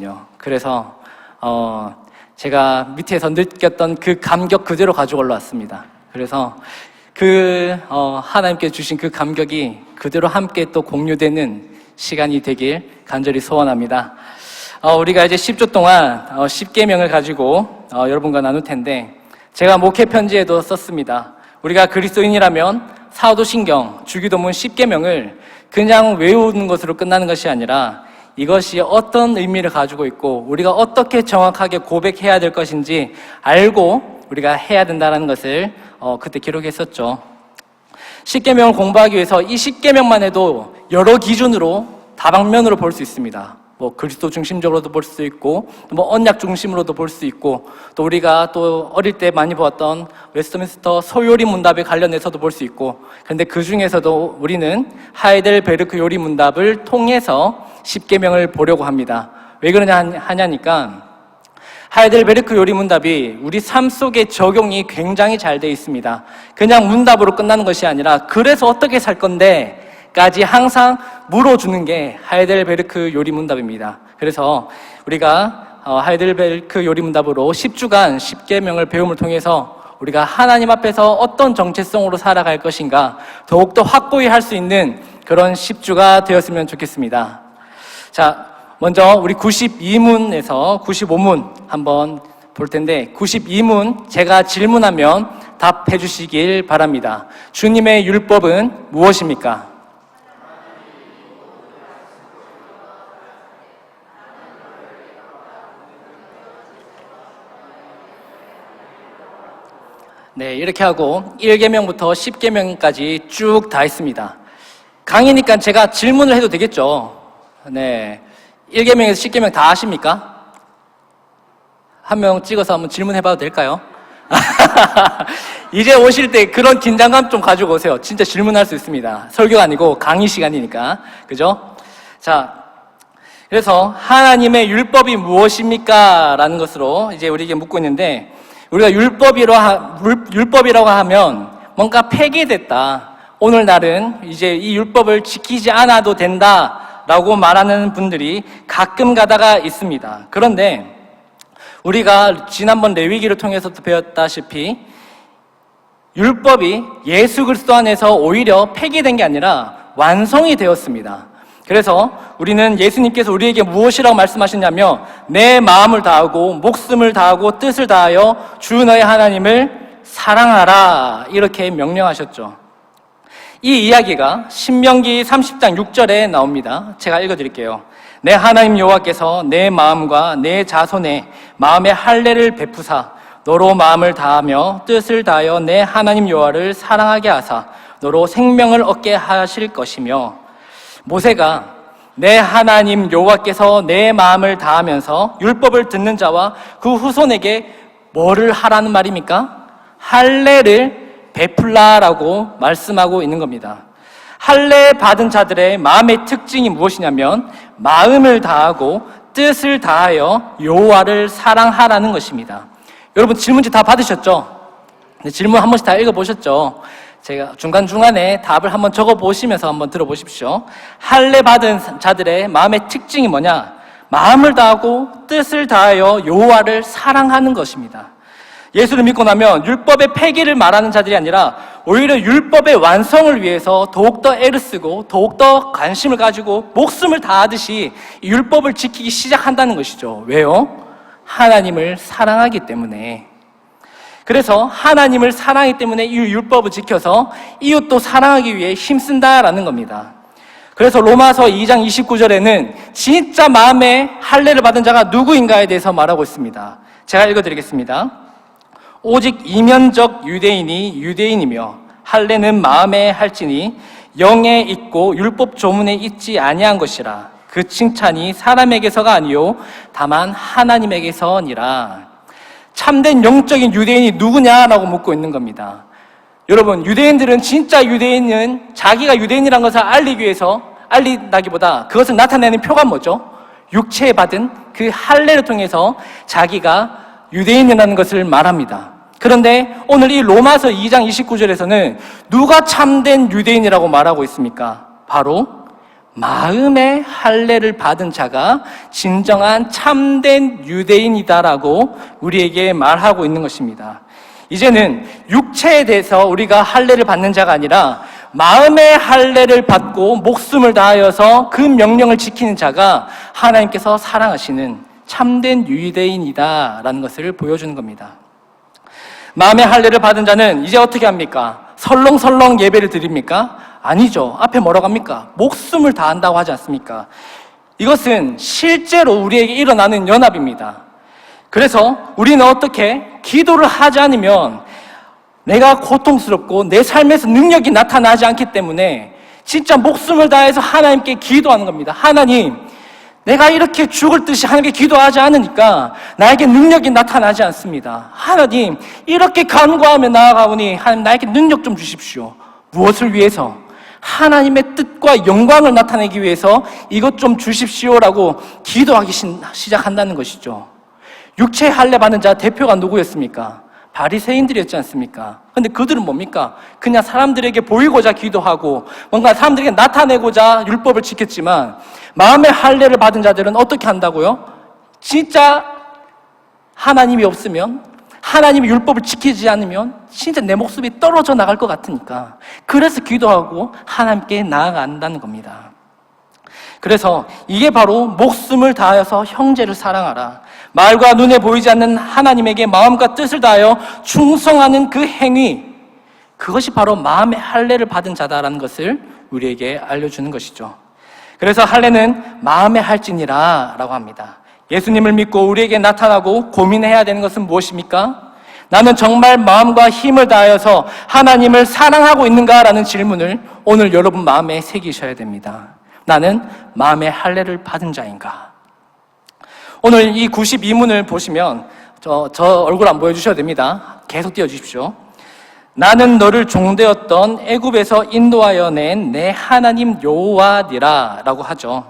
있거든요. 그래서 제가 밑에서 느꼈던 그 감격 그대로 가지고 올라왔습니다. 그래서 하나님께 주신 그 감격이 그대로 함께 또 공유되는 시간이 되길 간절히 소원합니다. 우리가 이제 10주 동안 10계명을 가지고 여러분과 나눌 텐데, 제가 목회 편지에도 썼습니다. 우리가 그리스도인이라면 사도신경, 주기도문 10계명을 그냥 외우는 것으로 끝나는 것이 아니라 이것이 어떤 의미를 가지고 있고 우리가 어떻게 정확하게 고백해야 될 것인지 알고 우리가 해야 된다는 것을 그때 기록했었죠. 10계명을 공부하기 위해서 이 10계명만 해도 여러 기준으로 다방면으로 볼 수 있습니다. 그리스도 중심적으로도 볼 수 있고, 언약 중심으로도 볼 수 있고, 또 우리가 또 어릴 때 많이 보았던 웨스트민스터 소요리 문답에 관련해서도 볼 수 있고, 그런데 그 중에서도 우리는 하이델베르크 요리 문답을 통해서 10계명을 보려고 합니다. 왜 하냐니까, 하이델베르크 요리 문답이 우리 삶 속에 적용이 굉장히 잘 되어 있습니다. 그냥 문답으로 끝나는 것이 아니라, 그래서 어떻게 살 건데 까지 항상 물어주는 게 하이델베르크 요리 문답입니다. 그래서 우리가 하이델베르크 요리 문답으로 10주간 10계명을 배움을 통해서 우리가 하나님 앞에서 어떤 정체성으로 살아갈 것인가 더욱더 확고히 할 수 있는 그런 10주가 되었으면 좋겠습니다. 자, 먼저 우리 92문에서 95문 한번 볼 텐데, 92문 제가 질문하면 답해 주시길 바랍니다. 주님의 율법은 무엇입니까? 네, 이렇게 하고 1계명부터 10계명까지 쭉 다 했습니다. 강의니까 제가 질문을 해도 되겠죠? 네, 1계명에서 10계명 다 아십니까? 한 명 찍어서 한번 질문해봐도 될까요? 이제 오실 때 그런 긴장감 좀 가지고 오세요. 진짜 질문할 수 있습니다. 설교가 아니고 강의 시간이니까. 그죠? 자, 그래서 하나님의 율법이 무엇입니까? 라는 것으로 이제 우리에게 묻고 있는데, 우리가 율법이라고 하면 뭔가 폐기됐다, 오늘날은 이제 이 율법을 지키지 않아도 된다라고 말하는 분들이 가끔 가다가 있습니다. 그런데 우리가 지난번 레위기를 통해서도 배웠다시피 율법이 예수 그리스도 안에서 오히려 폐기된 게 아니라 완성이 되었습니다. 그래서 우리는 예수님께서 우리에게 무엇이라고 말씀하셨냐면, 내 마음을 다하고 목숨을 다하고 뜻을 다하여 주 너의 하나님을 사랑하라, 이렇게 명령하셨죠. 이 이야기가 신명기 30장 6절에 나옵니다. 제가 읽어드릴게요. 내 하나님 여호와께서 내 마음과 내 자손의 마음에 할례를 베푸사 너로 마음을 다하며 뜻을 다하여 내 하나님 여호와를 사랑하게 하사 너로 생명을 얻게 하실 것이며, 모세가 내 하나님 여호와께서 내 마음을 다하면서 율법을 듣는 자와 그 후손에게 뭐를 하라는 말입니까? 할례를 베풀라라고 말씀하고 있는 겁니다. 할례 받은 자들의 마음의 특징이 무엇이냐면 마음을 다하고 뜻을 다하여 여호와를 사랑하라는 것입니다. 여러분 질문지 다 받으셨죠? 질문 한 번씩 다 읽어보셨죠? 제가 중간중간에 답을 한번 적어보시면서 한번 들어보십시오. 할례 받은 자들의 마음의 특징이 뭐냐? 마음을 다하고 뜻을 다하여 여호와를 사랑하는 것입니다. 예수를 믿고 나면 율법의 폐기를 말하는 자들이 아니라 오히려 율법의 완성을 위해서 더욱더 애를 쓰고 더욱더 관심을 가지고 목숨을 다하듯이 이 율법을 지키기 시작한다는 것이죠. 왜요? 하나님을 사랑하기 때문에. 그래서 하나님을 사랑하기 때문에 이 율법을 지켜서 이웃도 사랑하기 위해 힘쓴다라는 겁니다. 그래서 로마서 2장 29절에는 진짜 마음에 할례를 받은 자가 누구인가에 대해서 말하고 있습니다. 제가 읽어드리겠습니다. 오직 이면적 유대인이 유대인이며 할례는 마음에 할지니 영에 있고 율법 조문에 있지 아니한 것이라. 그 칭찬이 사람에게서가 아니요 다만 하나님에게서니라. 참된 영적인 유대인이 누구냐라고 묻고 있는 겁니다. 여러분, 유대인들은 진짜 유대인은 자기가 유대인이라는 것을 알리기 위해서, 알린다기보다 그것을 나타내는 표가 뭐죠? 육체에 받은 그 할례를 통해서 자기가 유대인이라는 것을 말합니다. 그런데 오늘 이 로마서 2장 29절에서는 누가 참된 유대인이라고 말하고 있습니까? 바로 마음의 할례를 받은 자가 진정한 참된 유대인이다라고 우리에게 말하고 있는 것입니다. 이제는 육체에 대해서 우리가 할례를 받는 자가 아니라 마음의 할례를 받고 목숨을 다하여서 그 명령을 지키는 자가 하나님께서 사랑하시는 참된 유대인이다라는 것을 보여주는 겁니다. 마음의 할례를 받은 자는 이제 어떻게 합니까? 설렁설렁 예배를 드립니까? 아니죠. 앞에 뭐라고 합니까? 목숨을 다한다고 하지 않습니까? 이것은 실제로 우리에게 일어나는 연합입니다. 그래서 우리는 어떻게 기도를 하지 않으면 내가 고통스럽고 내 삶에서 능력이 나타나지 않기 때문에 진짜 목숨을 다해서 하나님께 기도하는 겁니다. 하나님, 내가 이렇게 죽을 듯이 하나님께 기도하지 않으니까 나에게 능력이 나타나지 않습니다. 하나님, 이렇게 간구하며 나아가오니 하나님 나에게 능력 좀 주십시오. 무엇을 위해서? 하나님의 뜻과 영광을 나타내기 위해서 이것 좀 주십시오라고 기도하기 시작한다는 것이죠. 육체 할례 받는 자 대표가 누구였습니까? 바리새인들이었지 않습니까? 근데 그들은 뭡니까? 그냥 사람들에게 보이고자 기도하고 뭔가 사람들에게 나타내고자 율법을 지켰지만 마음의 할례를 받은 자들은 어떻게 한다고요? 진짜 하나님이 없으면, 하나님의 율법을 지키지 않으면 진짜 내 목숨이 떨어져 나갈 것 같으니까 그래서 기도하고 하나님께 나아간다는 겁니다. 그래서 이게 바로 목숨을 다하여서 형제를 사랑하라, 말과 눈에 보이지 않는 하나님에게 마음과 뜻을 다하여 충성하는 그 행위, 그것이 바로 마음의 할례를 받은 자다라는 것을 우리에게 알려주는 것이죠. 그래서 할례는 마음의 할지니라 라고 합니다. 예수님을 믿고 우리에게 나타나고 고민해야 되는 것은 무엇입니까? 나는 정말 마음과 힘을 다하여서 하나님을 사랑하고 있는가라는 질문을 오늘 여러분 마음에 새기셔야 됩니다. 나는 마음의 할례를 받은 자인가? 오늘 이 92문을 보시면 저 얼굴 안 보여주셔도 됩니다. 계속 띄워주십시오. 나는 너를 종되었던 애굽에서 인도하여 낸 내 하나님 여호와니라 라고 하죠.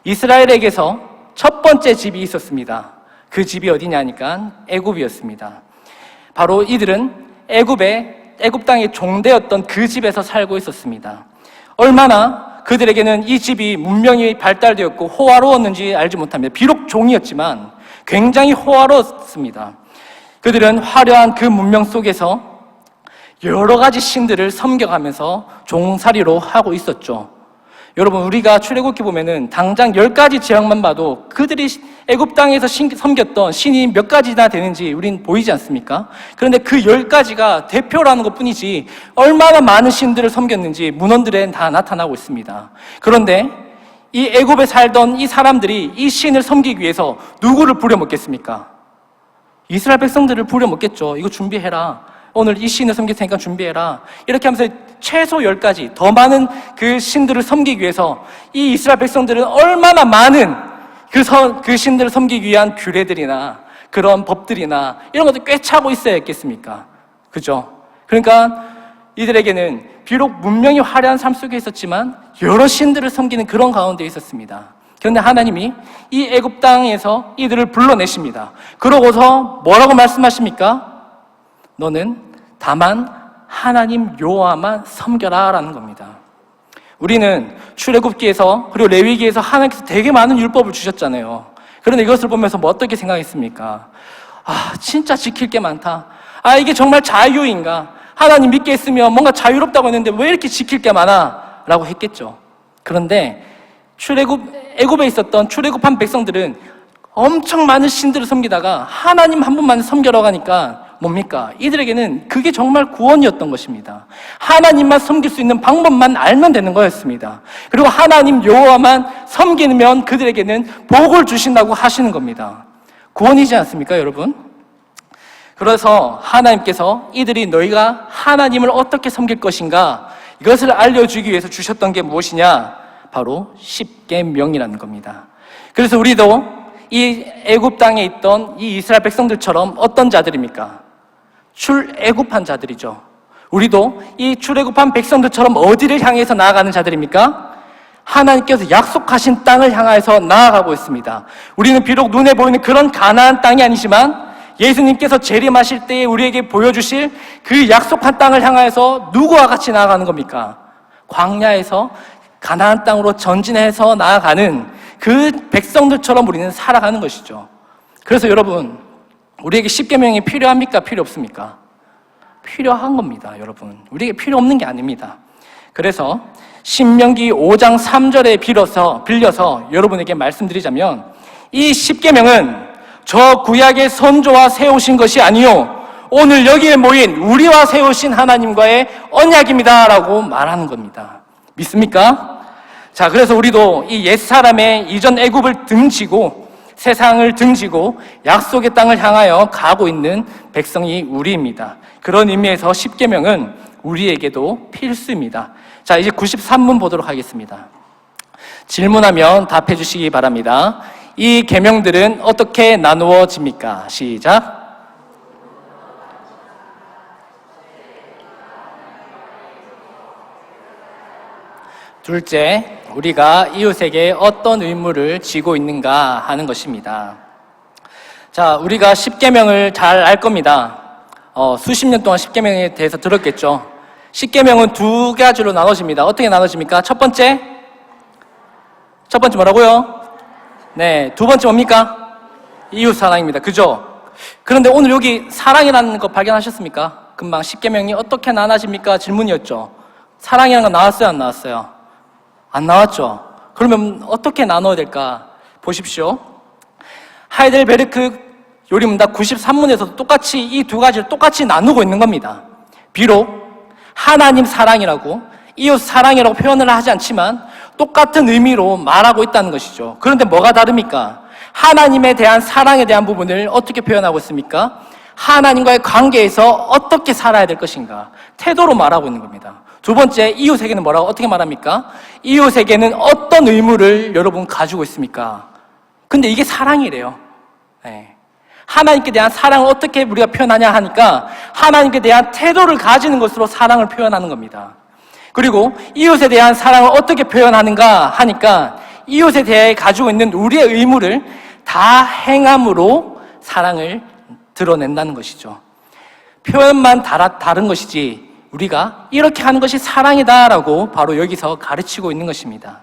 이스라엘에게서 첫 번째 집이 있었습니다. 그 집이 어디냐니까 애굽이었습니다. 바로 이들은 애굽 땅의 종되었던 그 집에서 살고 있었습니다. 얼마나 그들에게는 이 집이 문명이 발달되었고 호화로웠는지 알지 못합니다. 비록 종이었지만 굉장히 호화로웠습니다. 그들은 화려한 그 문명 속에서 여러 가지 신들을 섬겨가면서 종살이로 하고 있었죠. 여러분, 우리가 출애굽기 보면은 당장 10가지 지역만 봐도 그들이 애굽 땅에서 섬겼던 신이 몇 가지나 되는지 우린 보이지 않습니까? 그런데 그 10가지가 대표라는 것뿐이지 얼마나 많은 신들을 섬겼는지 문헌들엔 다 나타나고 있습니다. 그런데 이 애굽에 살던 이 사람들이 이 신을 섬기기 위해서 누구를 부려먹겠습니까? 이스라엘 백성들을 부려먹겠죠. 이거 준비해라. 오늘 이 신을 섬길 테니까 준비해라. 이렇게 하면서 최소 10가지 더 많은 그 신들을 섬기기 위해서 이 이스라엘 백성들은 얼마나 많은 그 신들을 섬기기 위한 규례들이나 그런 법들이나 이런 것들 꿰차고 있어야 했겠습니까? 그죠? 그러니까 이들에게는 비록 문명이 화려한 삶 속에 있었지만 여러 신들을 섬기는 그런 가운데 있었습니다. 그런데 하나님이 이 애굽 땅에서 이들을 불러내십니다. 그러고서 뭐라고 말씀하십니까? 너는 다만 하나님 여호와만 섬겨라 라는 겁니다. 우리는 출애굽기에서 그리고 레위기에서 하나님께서 되게 많은 율법을 주셨잖아요. 그런데 이것을 보면서 뭐 어떻게 생각했습니까? 진짜 지킬 게 많다. 이게 정말 자유인가? 하나님 믿게 했으면 뭔가 자유롭다고 했는데 왜 이렇게 지킬 게 많아? 라고 했겠죠. 그런데 애굽에 있었던 출애굽한 백성들은 엄청 많은 신들을 섬기다가 하나님 한 분만 섬겨라고 하니까 뭡니까? 이들에게는 그게 정말 구원이었던 것입니다. 하나님만 섬길 수 있는 방법만 알면 되는 거였습니다. 그리고 하나님 여호와만 섬기면 그들에게는 복을 주신다고 하시는 겁니다. 구원이지 않습니까, 여러분? 그래서 하나님께서 이들이 너희가 하나님을 어떻게 섬길 것인가 이것을 알려주기 위해서 주셨던 게 무엇이냐? 바로 십계명이라는 겁니다. 그래서 우리도 이 애굽 땅에 있던 이 이스라엘 백성들처럼 어떤 자들입니까? 출애굽한 자들이죠. 우리도 이 출애굽한 백성들처럼 어디를 향해서 나아가는 자들입니까? 하나님께서 약속하신 땅을 향해서 나아가고 있습니다. 우리는 비록 눈에 보이는 그런 가나안 땅이 아니지만 예수님께서 재림하실 때에 우리에게 보여주실 그 약속한 땅을 향해서 누구와 같이 나아가는 겁니까? 광야에서 가나안 땅으로 전진해서 나아가는 그 백성들처럼 우리는 살아가는 것이죠. 그래서 여러분, 우리에게 십계명이 필요합니까? 필요 없습니까? 필요한 겁니다, 여러분. 우리에게 필요 없는 게 아닙니다. 그래서 신명기 5장 3절에 빌려서 여러분에게 말씀드리자면, 이 십계명은 저 구약의 선조와 세우신 것이 아니요 오늘 여기에 모인 우리와 세우신 하나님과의 언약입니다 라고 말하는 겁니다. 믿습니까? 자, 그래서 우리도 이 옛사람의 이전 애굽을 등지고 세상을 등지고 약속의 땅을 향하여 가고 있는 백성이 우리입니다. 그런 의미에서 십계명은 우리에게도 필수입니다. 자, 이제 93문 보도록 하겠습니다. 질문하면 답해 주시기 바랍니다. 이 계명들은 어떻게 나누어집니까? 시작. 둘째, 우리가 이웃에게 어떤 의무를 지고 있는가 하는 것입니다. 자, 우리가 십계명을 잘 알 겁니다. 수십 년 동안 십계명에 대해서 들었겠죠. 십계명은 두 가지로 나눠집니다. 어떻게 나눠집니까? 첫 번째 뭐라고요? 네, 두 번째 뭡니까? 이웃 사랑입니다. 그죠? 그런데 오늘 여기 사랑이라는 거 발견하셨습니까? 금방 십계명이 어떻게 나눠집니까? 질문이었죠. 사랑이라는 거 나왔어요, 안 나왔어요? 안 나왔죠? 그러면 어떻게 나눠야 될까? 보십시오. 하이델베르크 요리문답 93문에서도 똑같이 이 두 가지를 똑같이 나누고 있는 겁니다. 비록 하나님 사랑이라고 이웃 사랑이라고 표현을 하지 않지만 똑같은 의미로 말하고 있다는 것이죠. 그런데 뭐가 다릅니까? 하나님에 대한 사랑에 대한 부분을 어떻게 표현하고 있습니까? 하나님과의 관계에서 어떻게 살아야 될 것인가? 태도로 말하고 있는 겁니다. 두 번째, 이웃에게는 뭐라고 어떻게 말합니까? 이웃에게는 어떤 의무를 여러분 가지고 있습니까? 근데 이게 사랑이래요. 네. 하나님께 대한 사랑을 어떻게 우리가 표현하냐 하니까 하나님께 대한 태도를 가지는 것으로 사랑을 표현하는 겁니다. 그리고 이웃에 대한 사랑을 어떻게 표현하는가 하니까 이웃에 대해 가지고 있는 우리의 의무를 다 행함으로 사랑을 드러낸다는 것이죠. 표현만 다른 것이지 우리가 이렇게 하는 것이 사랑이다라고 바로 여기서 가르치고 있는 것입니다.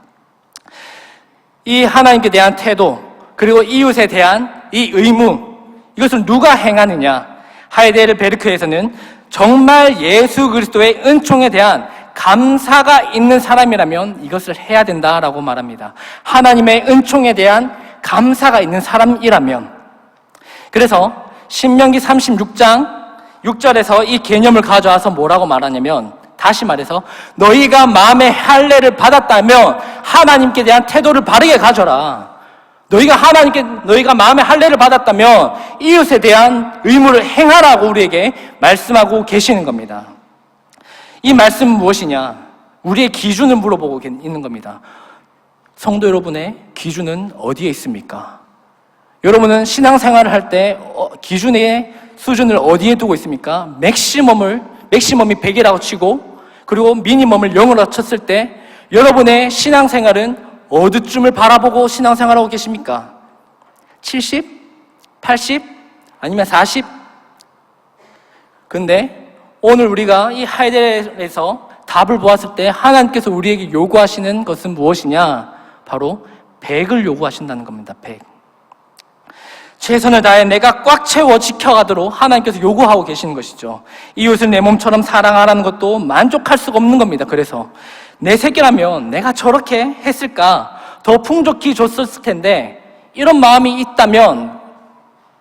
이 하나님께 대한 태도, 그리고 이웃에 대한 이 의무, 이것을 누가 행하느냐? 하이델베르크에서는 정말 예수 그리스도의 은총에 대한 감사가 있는 사람이라면 이것을 해야 된다라고 말합니다. 하나님의 은총에 대한 감사가 있는 사람이라면. 그래서 신명기 36장 6절에서 이 개념을 가져와서 뭐라고 말하냐면, 다시 말해서 너희가 마음의 할례를 받았다면 하나님께 대한 태도를 바르게 가져라. 너희가 마음의 할례를 받았다면 이웃에 대한 의무를 행하라고 우리에게 말씀하고 계시는 겁니다. 이 말씀은 무엇이냐? 우리의 기준을 물어보고 있는 겁니다. 성도 여러분의 기준은 어디에 있습니까? 여러분은 신앙생활을 할 때 기준의 수준을 어디에 두고 있습니까? 맥시멈이 100이라고 치고, 그리고 미니멈을 0으로 쳤을 때 여러분의 신앙생활은 어디쯤을 바라보고 신앙생활하고 계십니까? 70? 80? 아니면 40? 근데 오늘 우리가 이 하이델에서 답을 보았을 때 하나님께서 우리에게 요구하시는 것은 무엇이냐? 바로 100을 요구하신다는 겁니다. 100. 최선을 다해 내가 꽉 채워 지켜가도록 하나님께서 요구하고 계시는 것이죠. 이웃을 내 몸처럼 사랑하라는 것도 만족할 수가 없는 겁니다. 그래서 내 새끼라면 내가 저렇게 했을까? 더 풍족히 줬었을 텐데, 이런 마음이 있다면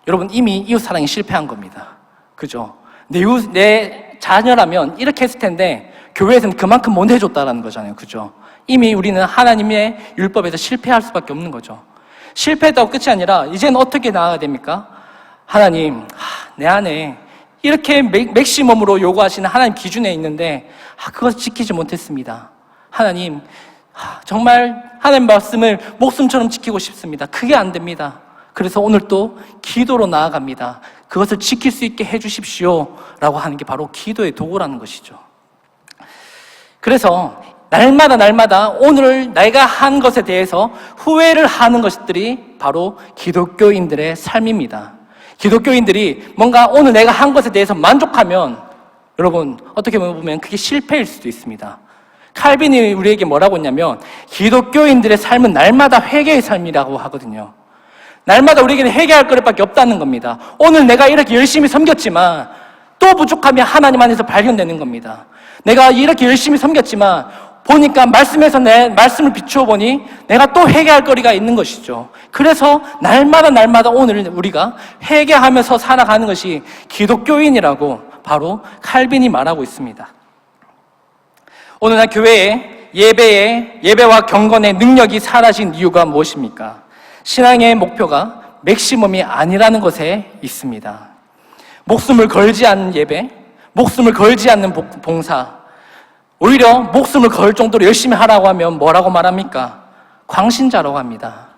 여러분 이미 이웃 사랑이 실패한 겁니다. 그죠? 내 자녀라면 이렇게 했을 텐데 교회에서는 그만큼 못 해줬다라는 거잖아요. 그죠? 이미 우리는 하나님의 율법에서 실패할 수밖에 없는 거죠. 실패했다고 끝이 아니라 이제는 어떻게 나아가야 됩니까? 하나님, 내 안에 이렇게 맥시멈으로 요구하시는 하나님 기준에 있는데 그것을 지키지 못했습니다. 하나님, 정말 하나님 말씀을 목숨처럼 지키고 싶습니다. 그게 안 됩니다. 그래서 오늘 또 기도로 나아갑니다. 그것을 지킬 수 있게 해주십시오 라고 하는 게 바로 기도의 도구라는 것이죠. 그래서 날마다 오늘 내가 한 것에 대해서 후회를 하는 것들이 바로 기독교인들의 삶입니다. 기독교인들이 뭔가 오늘 내가 한 것에 대해서 만족하면 여러분 어떻게 보면 그게 실패일 수도 있습니다. 칼빈이 우리에게 뭐라고 했냐면 기독교인들의 삶은 날마다 회개의 삶이라고 하거든요. 날마다 우리에게는 회개할 것밖에 없다는 겁니다. 오늘 내가 이렇게 열심히 섬겼지만 또 부족함이 하나님 안에서 발견되는 겁니다. 내가 이렇게 열심히 섬겼지만 보니까 말씀에서 내 말씀을 비추어 보니 내가 또 회개할 거리가 있는 것이죠. 그래서 날마다 오늘 우리가 회개하면서 살아가는 것이 기독교인이라고 바로 칼빈이 말하고 있습니다. 오늘날 교회에 예배와 경건의 능력이 사라진 이유가 무엇입니까? 신앙의 목표가 맥시멈이 아니라는 것에 있습니다. 목숨을 걸지 않는 예배, 목숨을 걸지 않는 봉사, 오히려 목숨을 걸 정도로 열심히 하라고 하면 뭐라고 말합니까? 광신자라고 합니다.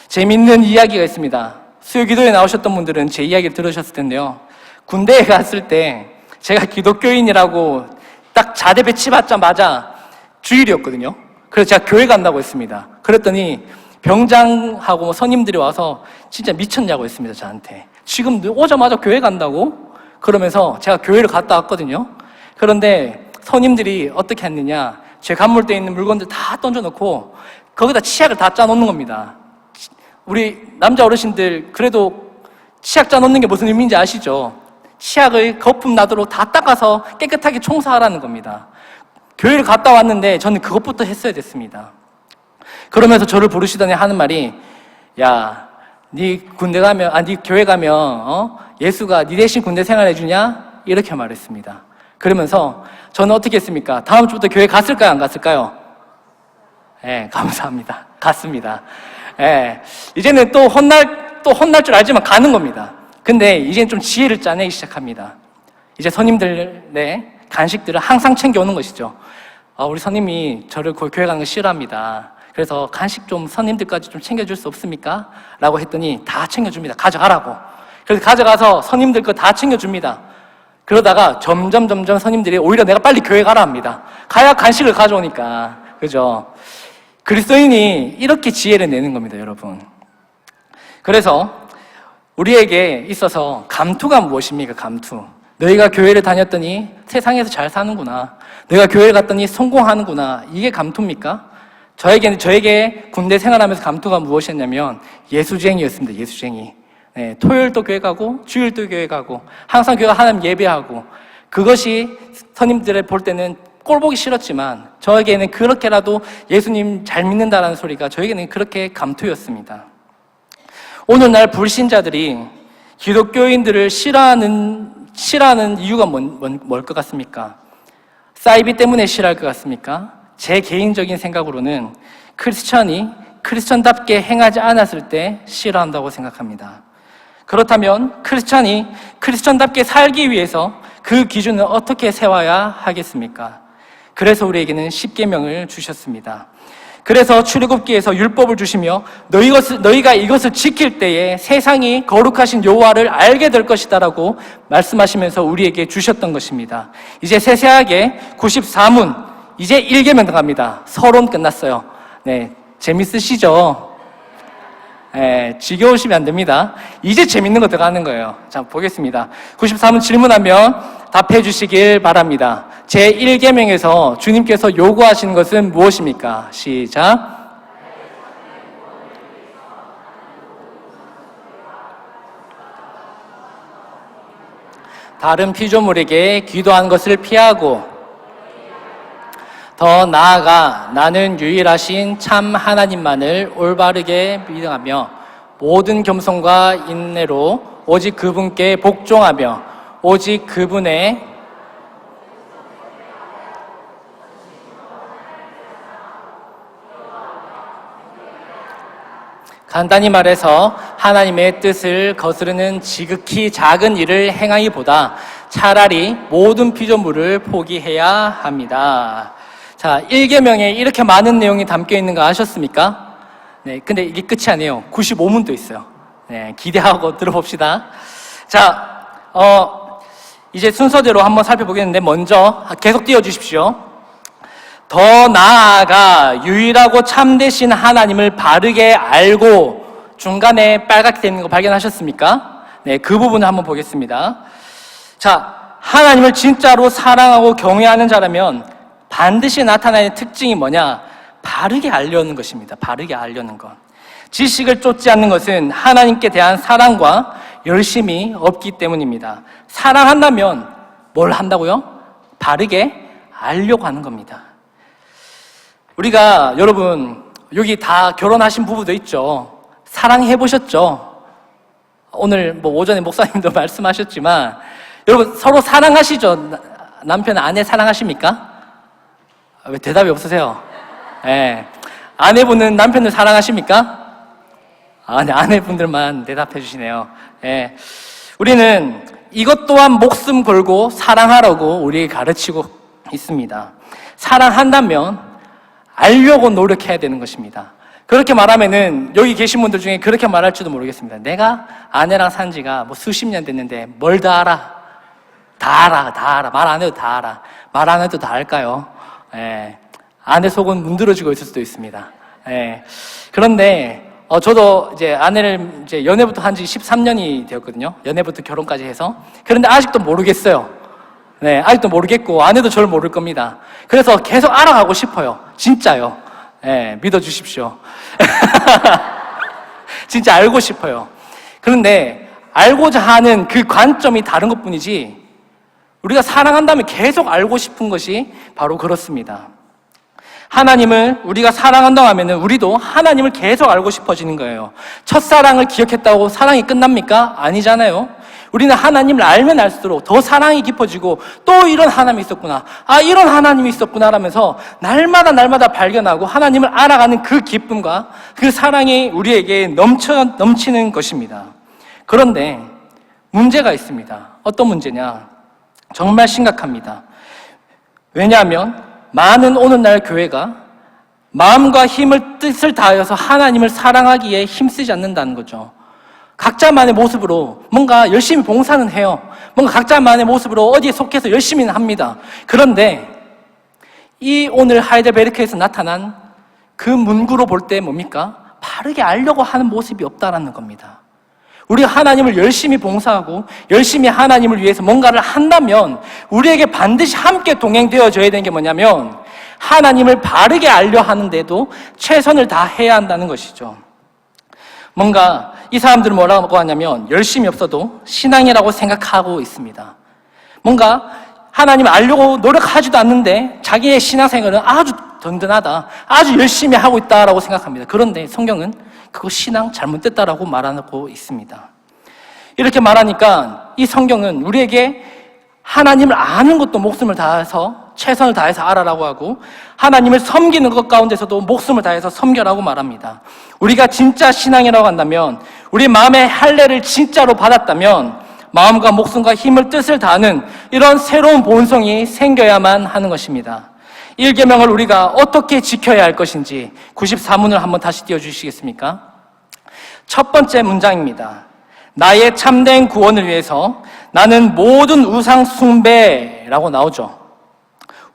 재밌는 이야기가 있습니다. 수요기도에 나오셨던 분들은 제 이야기를 들으셨을 텐데요. 군대에 갔을 때 제가 기독교인이라고 딱 자대 배치받자마자 주일이었거든요. 그래서 제가 교회 간다고 했습니다. 그랬더니 병장하고 선임들이 와서 진짜 미쳤냐고 했습니다, 저한테. 지금 오자마자 교회 간다고? 그러면서 제가 교회를 갔다 왔거든요. 그런데 선임들이 어떻게 했느냐, 제 간물대에 있는 물건들 다 던져놓고 거기다 치약을 다 짜놓는 겁니다. 우리 남자 어르신들 그래도 치약 짜놓는 게 무슨 의미인지 아시죠? 치약을 거품 나도록 다 닦아서 깨끗하게 청소하라는 겁니다. 교회를 갔다 왔는데 저는 그것부터 했어야 됐습니다. 그러면서 저를 부르시더니 하는 말이, 야, 네 군대 가면, 네 교회 가면 예수가 네 대신 군대 생활해 주냐? 이렇게 말했습니다. 그러면서 저는 어떻게 했습니까? 다음 주부터 교회 갔을까요? 안 갔을까요? 예, 감사합니다. 갔습니다. 예, 이제는 또 혼날 줄 알지만 가는 겁니다. 근데 이제는 좀 지혜를 짜내기 시작합니다. 이제 선임들의 간식들을 항상 챙겨오는 것이죠. 우리 선임이 저를 교회 가는 거 싫어합니다. 그래서 간식 좀 선임들까지 좀 챙겨줄 수 없습니까? 라고 했더니 다 챙겨줍니다. 가져가라고. 그래서 가져가서 선임들 거 다 챙겨줍니다. 그러다가 점점 선임들이 오히려 내가 빨리 교회 가라 합니다. 가야 간식을 가져오니까. 그죠? 그리스도인이 이렇게 지혜를 내는 겁니다, 여러분. 그래서 우리에게 있어서 감투가 무엇입니까? 감투. 너희가 교회를 다녔더니 세상에서 잘 사는구나. 너희가 교회를 갔더니 성공하는구나. 이게 감투입니까? 저에게 군대 생활하면서 감투가 무엇이었냐면 예수쟁이였습니다. 예수쟁이. 네, 토요일도 교회 가고 주일도 교회 가고 항상 교회 하나님 예배하고, 그것이 선임들을 볼 때는 꼴보기 싫었지만 저에게는 그렇게라도 예수님 잘 믿는다라는 소리가 저에게는 그렇게 감투였습니다. 오늘날 불신자들이 기독교인들을 싫어하는 이유가 뭘 것 같습니까? 사이비 때문에 싫어할 것 같습니까? 제 개인적인 생각으로는 크리스천답게 행하지 않았을 때 싫어한다고 생각합니다. 그렇다면 크리스천답게 살기 위해서 그 기준을 어떻게 세워야 하겠습니까? 그래서 우리에게는 십계명을 주셨습니다. 그래서 출애굽기에서 율법을 주시며 너희가 이것을 지킬 때에 세상이 거룩하신 여호와를 알게 될 것이다라고 말씀하시면서 우리에게 주셨던 것입니다. 이제 세세하게 94문, 이제 1계명 들어갑니다. 서론 끝났어요. 네, 재밌으시죠? 네, 지겨우시면 안 됩니다. 이제 재밌는 거 들어가는 거예요. 자, 보겠습니다. 94문 질문하면 답해 주시길 바랍니다. 제1계명에서 주님께서 요구하시는 것은 무엇입니까? 시작. 다른 피조물에게 기도하는 것을 피하고, 더 나아가 나는 유일하신 참 하나님만을 올바르게 믿어가며 모든 겸손과 인내로 오직 그분께 복종하며 오직 그분의 간단히 말해서 하나님의 뜻을 거스르는 지극히 작은 일을 행하기보다 차라리 모든 피조물을 포기해야 합니다. 자, 1계명에 이렇게 많은 내용이 담겨 있는 거 아셨습니까? 네, 근데 이게 끝이 아니에요. 95문도 있어요. 네, 기대하고 들어봅시다. 자, 이제 순서대로 한번 살펴보겠는데 먼저 계속 띄워주십시오. 더 나아가 유일하고 참되신 하나님을 바르게 알고, 중간에 빨갛게 되는 거 발견하셨습니까? 네, 그 부분을 한번 보겠습니다. 자, 하나님을 진짜로 사랑하고 경외하는 자라면 반드시 나타나는 특징이 뭐냐? 바르게 알려는 것입니다. 바르게 알려는 것. 지식을 쫓지 않는 것은 하나님께 대한 사랑과 열심이 없기 때문입니다. 사랑한다면 뭘 한다고요? 바르게 알려고 하는 겁니다. 우리가 여러분 여기 다 결혼하신 부부도 있죠. 사랑해 보셨죠? 오늘 오전에 목사님도 말씀하셨지만 여러분 서로 사랑하시죠? 남편 아내 사랑하십니까? 왜 대답이 없으세요? 네. 아내분은 남편을 사랑하십니까? 네, 아내분들만 대답해 주시네요. 네. 우리는 이것 또한 목숨 걸고 사랑하라고 우리에게 가르치고 있습니다. 사랑한다면 알려고 노력해야 되는 것입니다. 그렇게 말하면은 여기 계신 분들 중에 그렇게 말할지도 모르겠습니다. 내가 아내랑 산 지가 수십 년 됐는데 뭘 다 알아? 다 알아. 말 안 해도 다 알아. 말 안 해도 다 알까요? 예. 아내 속은 문드러지고 있을 수도 있습니다. 예. 그런데 저도 이제 아내를 이제 연애부터 한 지 13년이 되었거든요. 연애부터 결혼까지 해서. 그런데 아직도 모르겠어요. 네, 아직도 모르겠고 아내도 저를 모를 겁니다. 그래서 계속 알아가고 싶어요. 진짜요. 네, 믿어주십시오. 진짜 알고 싶어요. 그런데 알고자 하는 그 관점이 다른 것뿐이지 우리가 사랑한다면 계속 알고 싶은 것이 바로 그렇습니다. 하나님을 우리가 사랑한다고 하면은 우리도 하나님을 계속 알고 싶어지는 거예요. 첫사랑을 기억했다고 사랑이 끝납니까? 아니잖아요. 우리는 하나님을 알면 알수록 더 사랑이 깊어지고 또 이런 하나님이 있었구나. 이런 하나님이 있었구나 라면서 날마다 발견하고 하나님을 알아가는 그 기쁨과 그 사랑이 우리에게 넘치는 것입니다. 그런데 문제가 있습니다. 어떤 문제냐? 정말 심각합니다. 왜냐하면 많은 오늘날 교회가 마음과 힘을 뜻을 다하여서 하나님을 사랑하기에 힘쓰지 않는다는 거죠. 각자만의 모습으로 뭔가 열심히 봉사는 해요. 뭔가 각자만의 모습으로 어디에 속해서 열심히는 합니다. 그런데 이 오늘 하이델베르크에서 나타난 그 문구로 볼 때 뭡니까? 바르게 알려고 하는 모습이 없다라는 겁니다. 우리가 하나님을 열심히 봉사하고 열심히 하나님을 위해서 뭔가를 한다면 우리에게 반드시 함께 동행되어져야 되는 게 뭐냐면 하나님을 바르게 알려 하는데도 최선을 다해야 한다는 것이죠. 뭔가 이 사람들은 뭐라고 하냐면 열심히 없어도 신앙이라고 생각하고 있습니다. 뭔가 하나님을 알려고 노력하지도 않는데 자기의 신앙생활은 아주 든든하다, 아주 열심히 하고 있다라고 생각합니다. 그런데 성경은 그거 신앙 잘못됐다라고 말하고 있습니다. 이렇게 말하니까 이 성경은 우리에게 하나님을 아는 것도 목숨을 다해서 최선을 다해서 알아라고 하고 하나님을 섬기는 것 가운데서도 목숨을 다해서 섬겨라고 말합니다. 우리가 진짜 신앙이라고 한다면 우리 마음의 할례를 진짜로 받았다면 마음과 목숨과 힘을 뜻을 다하는 이런 새로운 본성이 생겨야만 하는 것입니다. 1계명을 우리가 어떻게 지켜야 할 것인지 94문을 한번 다시 띄워주시겠습니까? 첫 번째 문장입니다. 나의 참된 구원을 위해서 나는 모든 우상 숭배라고 나오죠.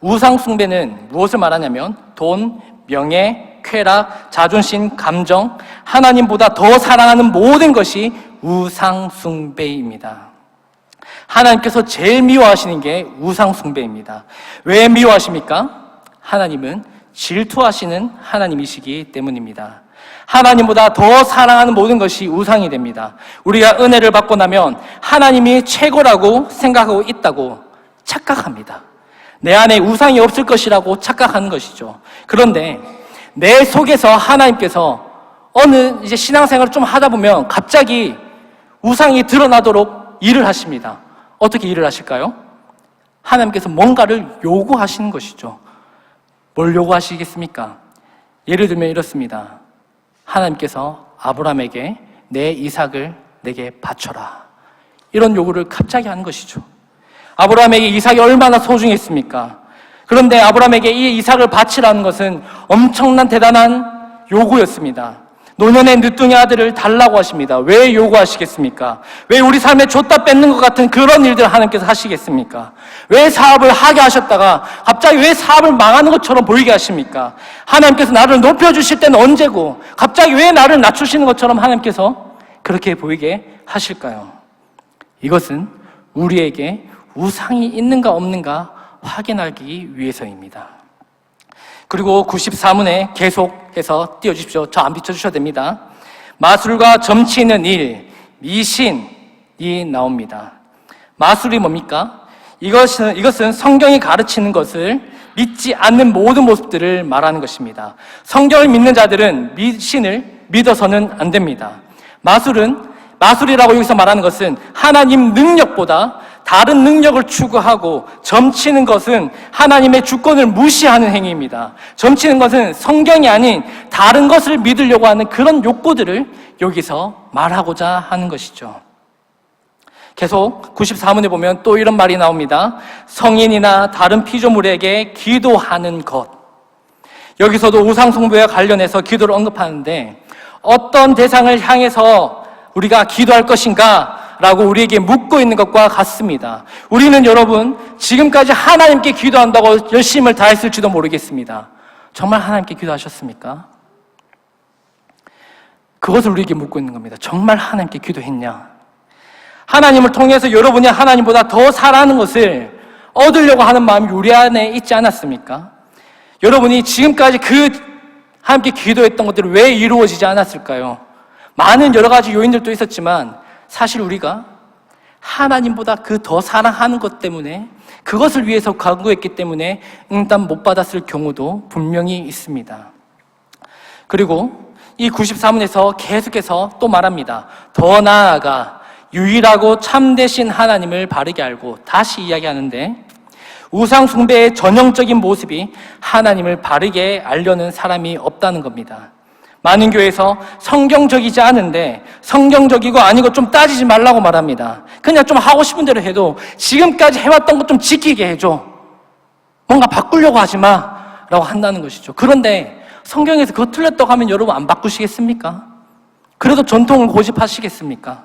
우상 숭배는 무엇을 말하냐면 돈, 명예, 쾌락, 자존심, 감정, 하나님보다 더 사랑하는 모든 것이 우상 숭배입니다. 하나님께서 제일 미워하시는 게 우상 숭배입니다. 왜 미워하십니까? 하나님은 질투하시는 하나님이시기 때문입니다. 하나님보다 더 사랑하는 모든 것이 우상이 됩니다. 우리가 은혜를 받고 나면 하나님이 최고라고 생각하고 있다고 착각합니다. 내 안에 우상이 없을 것이라고 착각하는 것이죠. 그런데 내 속에서 하나님께서 어느 이제 신앙생활을 좀 하다 보면 갑자기 우상이 드러나도록 일을 하십니다. 어떻게 일을 하실까요? 하나님께서 뭔가를 요구하시는 것이죠. 뭘 요구하시겠습니까? 예를 들면 이렇습니다. 하나님께서 아브라함에게 내 이삭을 내게 바쳐라. 이런 요구를 갑자기 하는 것이죠. 아브라함에게 이삭이 얼마나 소중했습니까? 그런데 아브라함에게 이 이삭을 바치라는 것은 엄청난 대단한 요구였습니다. 노년의 늦둥이 아들을 달라고 하십니다. 왜 요구하시겠습니까? 왜 우리 삶에 줬다 뺏는 것 같은 그런 일들 하나님께서 하시겠습니까? 왜 사업을 하게 하셨다가 갑자기 왜 사업을 망하는 것처럼 보이게 하십니까? 하나님께서 나를 높여주실 때는 언제고 갑자기 왜 나를 낮추시는 것처럼 하나님께서 그렇게 보이게 하실까요? 이것은 우리에게 우상이 있는가 없는가 확인하기 위해서입니다. 그리고 94문에 계속해서 띄워주십시오. 저 안 비춰주셔도 됩니다. 마술과 점치는 일, 미신이 나옵니다. 마술이 뭡니까? 이것은 성경이 가르치는 것을 믿지 않는 모든 모습들을 말하는 것입니다. 성경을 믿는 자들은 미신을 믿어서는 안 됩니다. 마술이라고 여기서 말하는 것은 하나님 능력보다 다른 능력을 추구하고, 점치는 것은 하나님의 주권을 무시하는 행위입니다. 점치는 것은 성경이 아닌 다른 것을 믿으려고 하는 그런 욕구들을 여기서 말하고자 하는 것이죠. 계속 94문에 보면 또 이런 말이 나옵니다. 성인이나 다른 피조물에게 기도하는 것. 여기서도 우상숭배와 관련해서 기도를 언급하는데, 어떤 대상을 향해서 우리가 기도할 것인가? 라고 우리에게 묻고 있는 것과 같습니다. 우리는 여러분, 지금까지 하나님께 기도한다고 열심을 다했을지도 모르겠습니다. 정말 하나님께 기도하셨습니까? 그것을 우리에게 묻고 있는 겁니다. 정말 하나님께 기도했냐? 하나님을 통해서 여러분이 하나님보다 더 사랑하는 것을 얻으려고 하는 마음이 우리 안에 있지 않았습니까? 여러분이 지금까지 하나님께 기도했던 것들이 왜 이루어지지 않았을까요? 많은 여러 가지 요인들도 있었지만, 사실 우리가 하나님보다 더 사랑하는 것 때문에, 그것을 위해서 간구했기 때문에 응답 못 받았을 경우도 분명히 있습니다. 그리고 이 94문에서 계속해서 또 말합니다. 더 나아가 유일하고 참되신 하나님을 바르게 알고, 다시 이야기하는데, 우상 숭배의 전형적인 모습이 하나님을 바르게 알려는 사람이 없다는 겁니다. 많은 교회에서 성경적이지 않은데 성경적이고 아니고 좀 따지지 말라고 말합니다. 그냥 좀 하고 싶은 대로 해도, 지금까지 해왔던 것 좀 지키게 해줘, 뭔가 바꾸려고 하지 마 라고 한다는 것이죠. 그런데 성경에서 그거 틀렸다고 하면 여러분 안 바꾸시겠습니까? 그래도 전통을 고집하시겠습니까?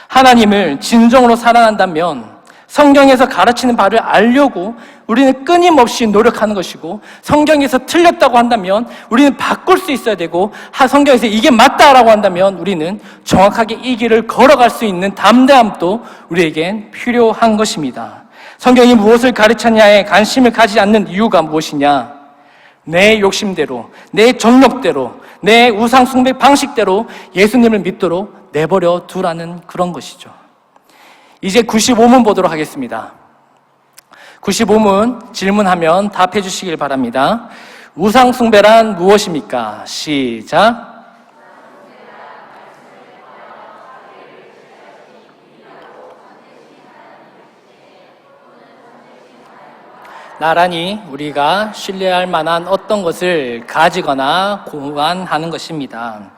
하나님을 진정으로 사랑한다면 성경에서 가르치는 바를 알려고 우리는 끊임없이 노력하는 것이고, 성경에서 틀렸다고 한다면 우리는 바꿀 수 있어야 되고, 성경에서 이게 맞다라고 한다면 우리는 정확하게 이 길을 걸어갈 수 있는 담대함도 우리에겐 필요한 것입니다. 성경이 무엇을 가르쳤냐에 관심을 가지지 않는 이유가 무엇이냐? 내 욕심대로, 내 정욕대로, 내 우상 숭배 방식대로 예수님을 믿도록 내버려 두라는 그런 것이죠. 이제 95문 보도록 하겠습니다. 95문 질문하면 답해 주시길 바랍니다. 우상 숭배란 무엇입니까? 시작. 나란히 우리가 신뢰할 만한 어떤 것을 가지거나 고안하는 것입니다.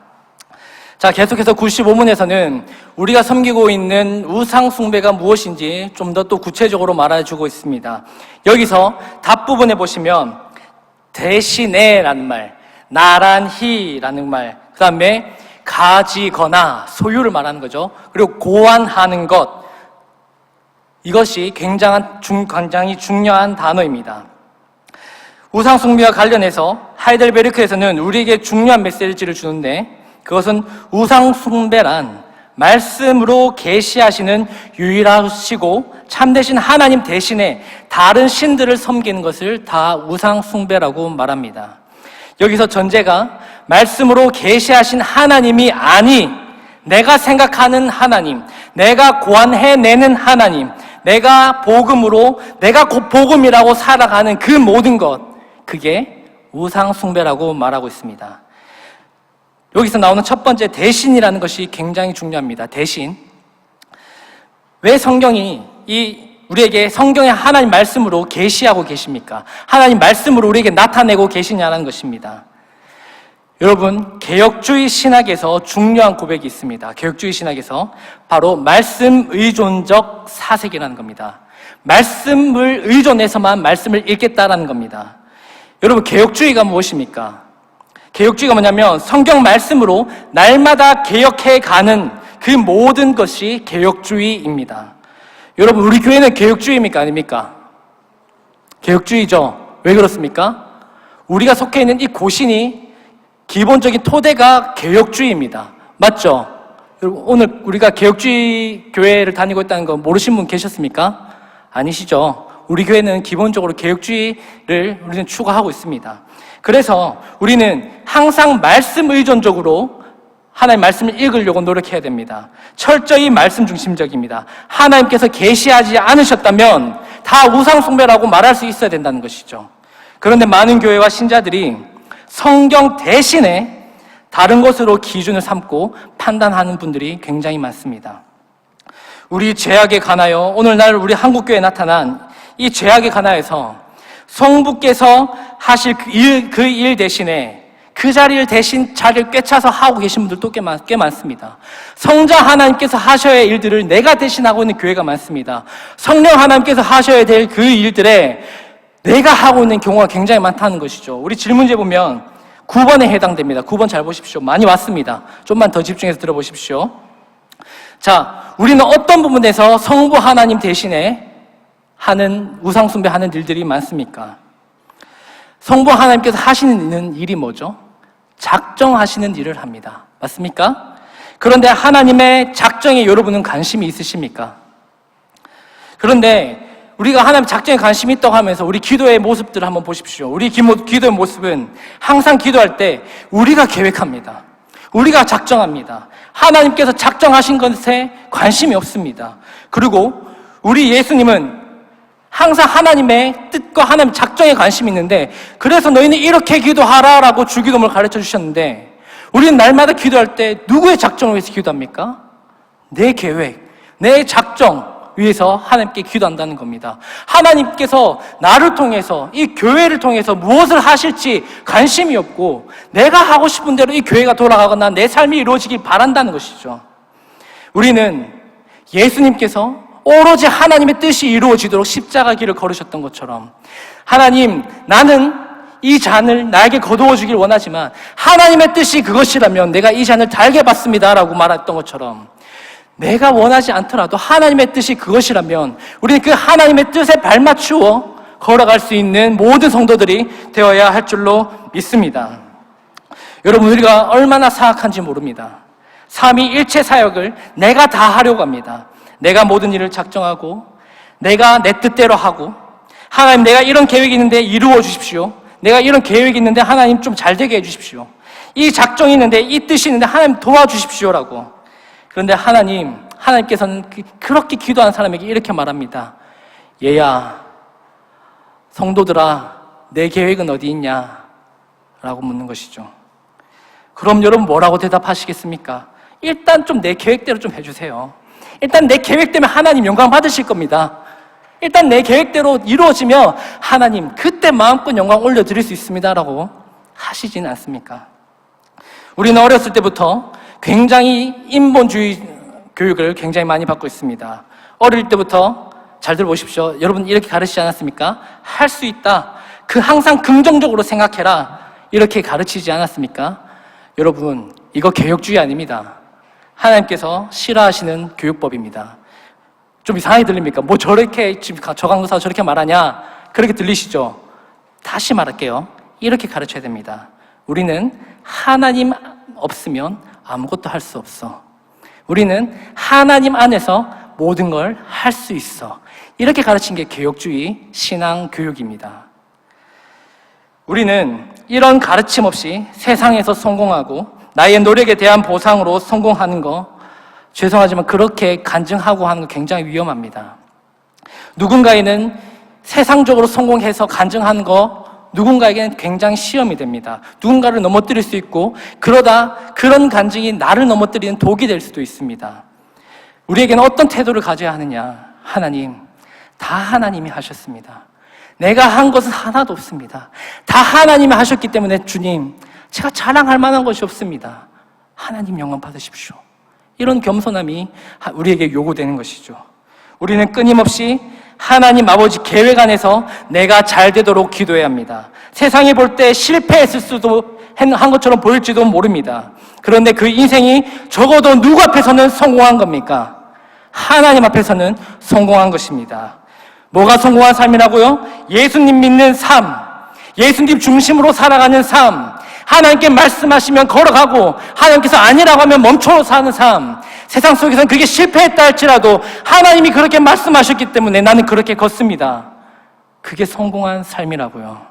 자, 계속해서 95문에서는 우리가 섬기고 있는 우상 숭배가 무엇인지 좀 더 또 구체적으로 말해주고 있습니다. 여기서 답 부분에 보시면 대신에라는 말, 나란히라는 말, 그 다음에 가지거나 소유를 말하는 거죠. 그리고 고안하는 것, 이것이 굉장히 중요한 단어입니다. 우상 숭배와 관련해서 하이델베르크에서는 우리에게 중요한 메시지를 주는데, 그것은 우상 숭배란 말씀으로 계시하시는 유일하시고 참되신 하나님 대신에 다른 신들을 섬기는 것을 다 우상 숭배라고 말합니다. 여기서 전제가 말씀으로 계시하신 하나님이 아니, 내가 생각하는 하나님, 내가 고안해내는 하나님, 내가 복음이라고 살아가는 그 모든 것, 그게 우상 숭배라고 말하고 있습니다. 여기서 나오는 첫 번째 대신이라는 것이 굉장히 중요합니다. 대신. 왜 성경이 우리에게 성경의 하나님 말씀으로 계시하고 계십니까? 하나님 말씀으로 우리에게 나타내고 계시냐는 것입니다. 여러분, 개혁주의 신학에서 중요한 고백이 있습니다. 개혁주의 신학에서 바로 말씀 의존적 사색이라는 겁니다. 말씀을 의존해서만 말씀을 읽겠다라는 겁니다. 여러분, 개혁주의가 무엇입니까? 개혁주의가 뭐냐면 성경 말씀으로 날마다 개혁해가는 그 모든 것이 개혁주의입니다. 여러분, 우리 교회는 개혁주의입니까? 아닙니까? 개혁주의죠. 왜 그렇습니까? 우리가 속해 있는 이 고신이 기본적인 토대가 개혁주의입니다. 맞죠? 여러분, 오늘 우리가 개혁주의 교회를 다니고 있다는 거 모르신 분 계셨습니까? 아니시죠? 우리 교회는 기본적으로 개혁주의를 우리는 추구하고 있습니다. 그래서 우리는 항상 말씀 의존적으로 하나님 말씀을 읽으려고 노력해야 됩니다. 철저히 말씀 중심적입니다. 하나님께서 계시하지 않으셨다면 다 우상 숭배라고 말할 수 있어야 된다는 것이죠. 그런데 많은 교회와 신자들이 성경 대신에 다른 것으로 기준을 삼고 판단하는 분들이 굉장히 많습니다. 우리 죄악에 관하여 오늘날 우리 한국교회에 나타난 이 죄악에 관하여서 성부께서 하실 그 일 대신에 그 자리를 대신 자리를 꿰차서 하고 계신 분들도 꽤 많습니다. 성자 하나님께서 하셔야 할 일들을 내가 대신하고 있는 교회가 많습니다. 성령 하나님께서 하셔야 될 그 일들에 내가 하고 있는 경우가 굉장히 많다는 것이죠. 우리 질문지에 보면 9번에 해당됩니다. 9번 잘 보십시오. 많이 왔습니다. 좀만 더 집중해서 들어보십시오. 자, 우리는 어떤 부분에서 성부 하나님 대신에 하는 우상 숭배하는 일들이 많습니까? 성부 하나님께서 하시는 일이 뭐죠? 작정하시는 일을 합니다. 맞습니까? 그런데 하나님의 작정에 여러분은 관심이 있으십니까? 그런데 우리가 하나님 작정에 관심이 있다고 하면서 우리 기도의 모습들을 한번 보십시오. 우리 기도의 모습은 항상 기도할 때 우리가 계획합니다. 우리가 작정합니다. 하나님께서 작정하신 것에 관심이 없습니다. 그리고 우리 예수님은 항상 하나님의 뜻과 하나님 작정에 관심이 있는데, 그래서 너희는 이렇게 기도하라라고 주기도문을 가르쳐 주셨는데, 우리는 날마다 기도할 때 누구의 작정을 위해서 기도합니까? 내 계획, 내 작정 위해서 하나님께 기도한다는 겁니다. 하나님께서 나를 통해서, 이 교회를 통해서 무엇을 하실지 관심이 없고, 내가 하고 싶은 대로 이 교회가 돌아가거나 내 삶이 이루어지길 바란다는 것이죠. 우리는 예수님께서 오로지 하나님의 뜻이 이루어지도록 십자가 길을 걸으셨던 것처럼, 하나님, 나는 이 잔을 나에게 거두어 주길 원하지만 하나님의 뜻이 그것이라면 내가 이 잔을 달게 받습니다 라고 말했던 것처럼, 내가 원하지 않더라도 하나님의 뜻이 그것이라면 우리는 그 하나님의 뜻에 발맞추어 걸어갈 수 있는 모든 성도들이 되어야 할 줄로 믿습니다. 여러분, 우리가 얼마나 사악한지 모릅니다. 삼위일체 사역을 내가 다 하려고 합니다. 내가 모든 일을 작정하고, 내가 내 뜻대로 하고, 하나님, 내가 이런 계획이 있는데 이루어 주십시오. 내가 이런 계획이 있는데 하나님 좀 잘 되게 해 주십시오. 이 작정이 있는데, 이 뜻이 있는데 하나님 도와주십시오라고. 그런데 하나님께서는 그렇게 기도한 사람에게 이렇게 말합니다. 얘야, 성도들아, 내 계획은 어디 있냐? 라고 묻는 것이죠. 그럼 여러분 뭐라고 대답하시겠습니까? 일단 좀 내 계획대로 좀 해주세요. 일단 내 계획 때문에 하나님 영광 받으실 겁니다. 일단 내 계획대로 이루어지면 하나님 그때 마음껏 영광 올려드릴 수 있습니다 라고 하시진 않습니까? 우리는 어렸을 때부터 굉장히 인본주의 교육을 굉장히 많이 받고 있습니다. 어릴 때부터 잘 들어보십시오. 여러분 이렇게 가르치지 않았습니까? 할 수 있다. 항상 긍정적으로 생각해라. 이렇게 가르치지 않았습니까? 여러분, 이거 개혁주의 아닙니다. 하나님께서 싫어하시는 교육법입니다. 좀 이상하게 들립니까? 뭐 저렇게 지금 저 강도사가 저렇게 말하냐? 그렇게 들리시죠? 다시 말할게요. 이렇게 가르쳐야 됩니다. 우리는 하나님 없으면 아무것도 할 수 없어. 우리는 하나님 안에서 모든 걸 할 수 있어. 이렇게 가르친 게 개혁주의 신앙 교육입니다. 우리는 이런 가르침 없이 세상에서 성공하고 나의 노력에 대한 보상으로 성공하는 거, 죄송하지만 그렇게 간증하고 하는 거 굉장히 위험합니다. 누군가에는 세상적으로 성공해서 간증하는 거, 누군가에게는 굉장히 시험이 됩니다. 누군가를 넘어뜨릴 수 있고, 그러다 그런 간증이 나를 넘어뜨리는 독이 될 수도 있습니다. 우리에게는 어떤 태도를 가져야 하느냐? 하나님, 다 하나님이 하셨습니다. 내가 한 것은 하나도 없습니다. 다 하나님이 하셨기 때문에 주님, 제가 자랑할 만한 것이 없습니다. 하나님 영광 받으십시오. 이런 겸손함이 우리에게 요구되는 것이죠. 우리는 끊임없이 하나님 아버지 계획 안에서 내가 잘 되도록 기도해야 합니다. 세상이 볼 때 실패했을 수도 한 것처럼 보일지도 모릅니다. 그런데 그 인생이 적어도 누구 앞에서는 성공한 겁니까? 하나님 앞에서는 성공한 것입니다. 뭐가 성공한 삶이라고요? 예수님 믿는 삶, 예수님 중심으로 살아가는 삶, 하나님께 말씀하시면 걸어가고 하나님께서 아니라고 하면 멈춰 사는 삶. 세상 속에서는 그게 실패했다 할지라도 하나님이 그렇게 말씀하셨기 때문에 나는 그렇게 걷습니다. 그게 성공한 삶이라고요.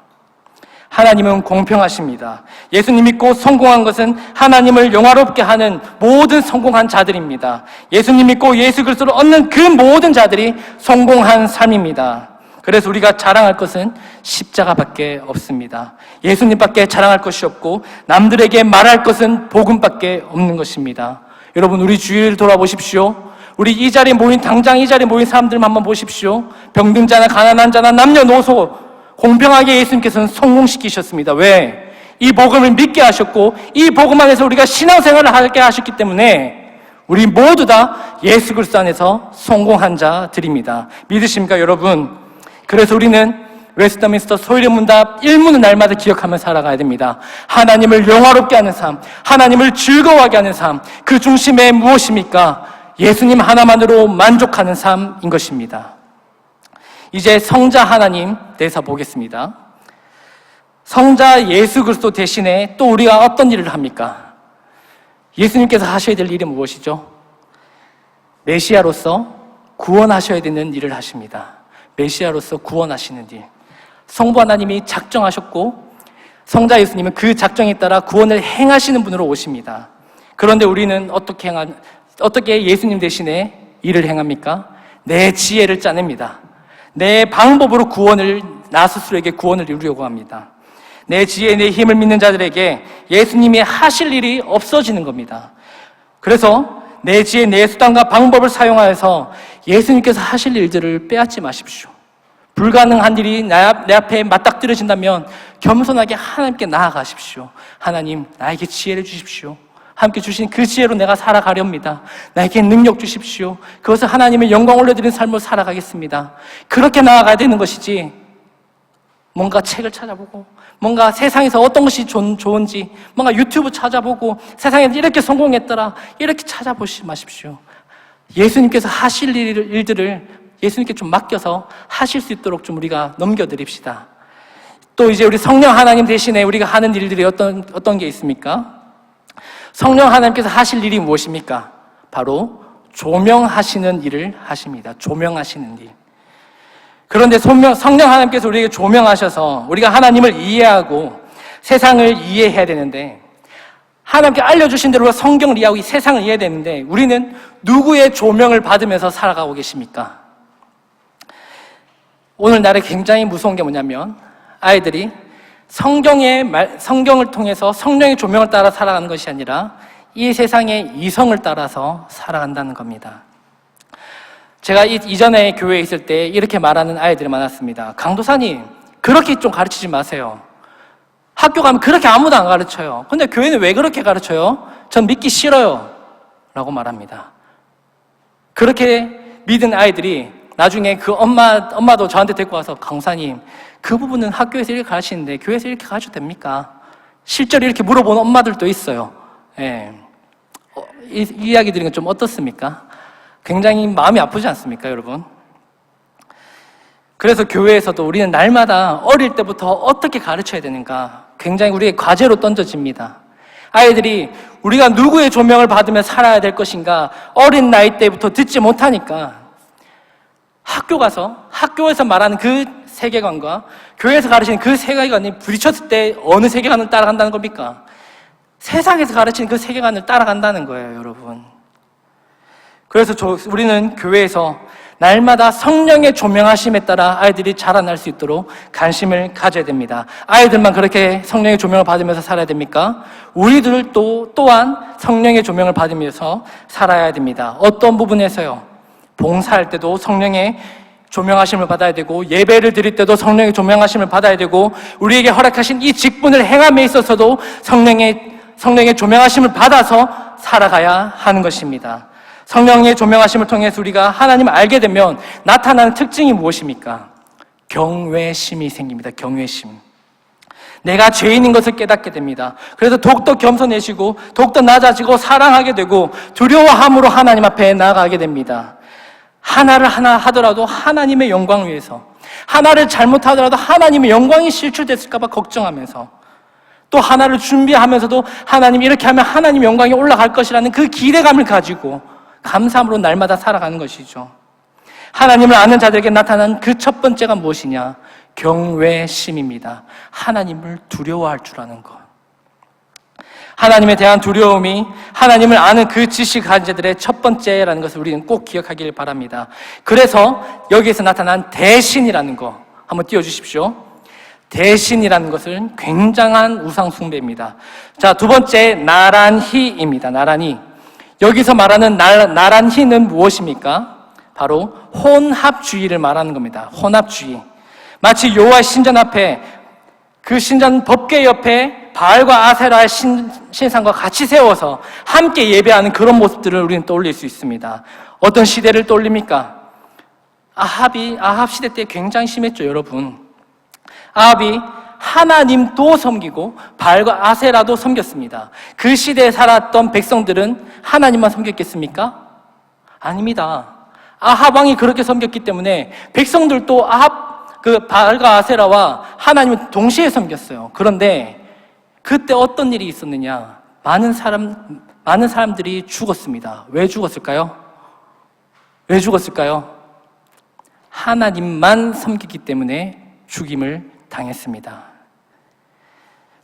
하나님은 공평하십니다. 예수님 믿고 성공한 것은 하나님을 영화롭게 하는 모든 성공한 자들입니다. 예수님 믿고 예수 그리스도를 얻는 그 모든 자들이 성공한 삶입니다. 그래서 우리가 자랑할 것은 십자가밖에 없습니다. 예수님밖에 자랑할 것이 없고 남들에게 말할 것은 복음밖에 없는 것입니다. 여러분, 우리 주위를 돌아보십시오. 우리 이 자리에 모인, 당장 이 자리에 모인 사람들만 한번 보십시오. 병든 자나 가난한 자나 남녀노소 공평하게 예수님께서는 성공시키셨습니다. 왜? 이 복음을 믿게 하셨고 이 복음 안에서 우리가 신앙생활을 하게 하셨기 때문에 우리 모두 다 예수 그리스도 안에서 성공한 자들입니다. 믿으십니까, 여러분? 그래서 우리는 웨스트민스터 소위문답 1문을 날마다 기억하며 살아가야 됩니다. 하나님을 영화롭게 하는 삶, 하나님을 즐거워하게 하는 삶, 그 중심에 무엇입니까? 예수님 하나만으로 만족하는 삶인 것입니다. 이제 성자 하나님 대해서 보겠습니다. 성자 예수 그리스도 대신에 또 우리가 어떤 일을 합니까? 예수님께서 하셔야 될 일이 무엇이죠? 메시아로서 구원하셔야 되는 일을 하십니다. 메시아로서 구원하시는 일. 성부 하나님이 작정하셨고 성자 예수님은 그 작정에 따라 구원을 행하시는 분으로 오십니다. 그런데 우리는 어떻게 예수님 대신에 일을 행합니까? 내 지혜를 짜냅니다. 내 방법으로 나 스스로에게 구원을 이루려고 합니다. 내 지혜, 내 힘을 믿는 자들에게 예수님이 하실 일이 없어지는 겁니다. 그래서 내 지혜, 내 수단과 방법을 사용하여서 예수님께서 하실 일들을 빼앗지 마십시오. 불가능한 일이 내 앞에 맞닥뜨려진다면 겸손하게 하나님께 나아가십시오. 하나님, 나에게 지혜를 주십시오. 함께 주신 그 지혜로 내가 살아가렵니다. 나에게 능력 주십시오. 그것을 하나님의 영광 올려드리는 삶으로 살아가겠습니다. 그렇게 나아가야 되는 것이지, 뭔가 책을 찾아보고 뭔가 세상에서 어떤 것이 좋은지 뭔가 유튜브 찾아보고 세상에 이렇게 성공했더라 이렇게 찾아보지 마십시오. 예수님께서 하실 일들을 예수님께 좀 맡겨서 하실 수 있도록 좀 우리가 넘겨드립시다. 또 이제 우리 성령 하나님 대신에 우리가 하는 일들이 어떤 게 있습니까? 성령 하나님께서 하실 일이 무엇입니까? 바로 조명하시는 일을 하십니다. 조명하시는 일. 그런데 성령 하나님께서 우리에게 조명하셔서 우리가 하나님을 이해하고 세상을 이해해야 되는데, 하나님께 알려주신 대로 성경을 이해하고 이 세상을 이해해야 되는데, 우리는 누구의 조명을 받으면서 살아가고 계십니까? 오늘 날에 굉장히 무서운 게 뭐냐면, 아이들이 성경을 통해서 성령의 조명을 따라 살아가는 것이 아니라 이 세상의 이성을 따라서 살아간다는 겁니다. 제가 이전에 교회에 있을 때 이렇게 말하는 아이들이 많았습니다. 강도사님, 그렇게 좀 가르치지 마세요. 학교 가면 그렇게 아무도 안 가르쳐요. 근데 교회는 왜 그렇게 가르쳐요? 전 믿기 싫어요. 라고 말합니다. 그렇게 믿은 아이들이 나중에 그 엄마도 저한테 데리고 와서, 강사님, 그 부분은 학교에서 이렇게 가르치는데 교회에서 이렇게 가르쳐도 됩니까? 실제로 이렇게 물어보는 엄마들도 있어요. 예. 이 이야기 드리는 건 좀 어떻습니까? 굉장히 마음이 아프지 않습니까, 여러분? 그래서 교회에서도 우리는 날마다 어릴 때부터 어떻게 가르쳐야 되는가 굉장히 우리의 과제로 던져집니다. 아이들이 우리가 누구의 조명을 받으며 살아야 될 것인가 어린 나이 때부터 듣지 못하니까 학교 가서 학교에서 말하는 그 세계관과 교회에서 가르치는 그 세계관이 부딪혔을 때 어느 세계관을 따라간다는 겁니까? 세상에서 가르치는 그 세계관을 따라간다는 거예요, 여러분. 그래서 우리는 교회에서 날마다 성령의 조명하심에 따라 아이들이 자라날 수 있도록 관심을 가져야 됩니다. 아이들만 그렇게 성령의 조명을 받으면서 살아야 됩니까? 우리들도 또한 성령의 조명을 받으면서 살아야 됩니다. 어떤 부분에서요? 봉사할 때도 성령의 조명하심을 받아야 되고, 예배를 드릴 때도 성령의 조명하심을 받아야 되고, 우리에게 허락하신 이 직분을 행함에 있어서도 성령의 조명하심을 받아서 살아가야 하는 것입니다. 성령의 조명하심을 통해서 우리가 하나님을 알게 되면 나타나는 특징이 무엇입니까? 경외심이 생깁니다. 경외심. 내가 죄인인 것을 깨닫게 됩니다. 그래서 더욱더 겸손해지고 더욱더 낮아지고 사랑하게 되고 두려워함으로 하나님 앞에 나아가게 됩니다. 하나를 하더라도 하나님의 영광을 위해서, 하나를 잘못하더라도 하나님의 영광이 실추됐을까 봐 걱정하면서, 또 하나를 준비하면서도 하나님이 이렇게 하면 하나님의 영광이 올라갈 것이라는 그 기대감을 가지고 감사함으로 날마다 살아가는 것이죠. 하나님을 아는 자들에게 나타난 그 첫 번째가 무엇이냐? 경외심입니다. 하나님을 두려워할 줄 아는 것. 하나님에 대한 두려움이 하나님을 아는 그 지식한 자들의 첫 번째라는 것을 우리는 꼭 기억하길 바랍니다. 그래서 여기에서 나타난 대신이라는 거 한번 띄워주십시오. 대신이라는 것은 굉장한 우상 숭배입니다. 자, 두 번째 나란히입니다. 나란히. 여기서 말하는 나란히는 무엇입니까? 바로 혼합주의를 말하는 겁니다. 혼합주의. 마치 여호와의 신전 앞에 그 신전 법궤 옆에 바알과 아세라의 신상과 같이 세워서 함께 예배하는 그런 모습들을 우리는 떠올릴 수 있습니다. 어떤 시대를 떠올립니까? 아합 시대 때 굉장히 심했죠, 여러분. 아합이 하나님도 섬기고 바알과 아세라도 섬겼습니다. 그 시대에 살았던 백성들은 하나님만 섬겼겠습니까? 아닙니다. 아합 왕이 그렇게 섬겼기 때문에 백성들도 바알과 아세라와 하나님을 동시에 섬겼어요. 그런데 그때 어떤 일이 있었느냐? 많은 사람들이 죽었습니다. 왜 죽었을까요? 왜 죽었을까요? 하나님만 섬기기 때문에 죽임을 당했습니다.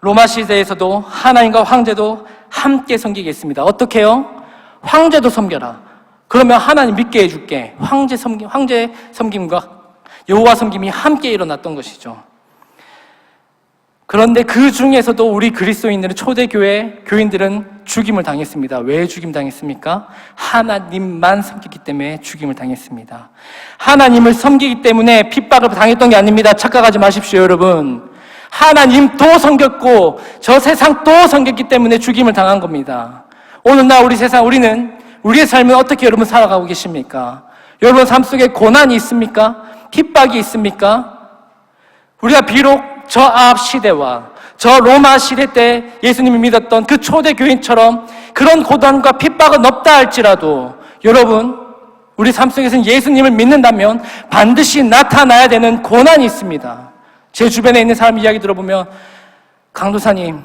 로마 시대에서도 하나님과 황제도 함께 섬기겠습니다. 어떻게 해요? 황제도 섬겨라. 그러면 하나님 믿게 해줄게. 황제 섬김과 여호와 섬김이 함께 일어났던 것이죠. 그런데 그 중에서도 우리 그리스도인들은 초대교회 교인들은 죽임을 당했습니다. 왜 죽임 당했습니까? 하나님만 섬기기 때문에 죽임을 당했습니다. 하나님을 섬기기 때문에 핍박을 당했던 게 아닙니다. 착각하지 마십시오, 여러분. 하나님도 섬겼고 저 세상도 섬겼기 때문에 죽임을 당한 겁니다. 오늘날 우리는 우리의 삶은 어떻게 여러분 살아가고 계십니까? 여러분 삶 속에 고난이 있습니까? 핍박이 있습니까? 우리가 비록 저 아합 시대와 저 로마 시대 때 예수님이 믿었던 그 초대 교인처럼 그런 고난과 핍박은 없다 할지라도 여러분 우리 삶 속에서는 예수님을 믿는다면 반드시 나타나야 되는 고난이 있습니다. 제 주변에 있는 사람 이야기 들어보면 강도사님,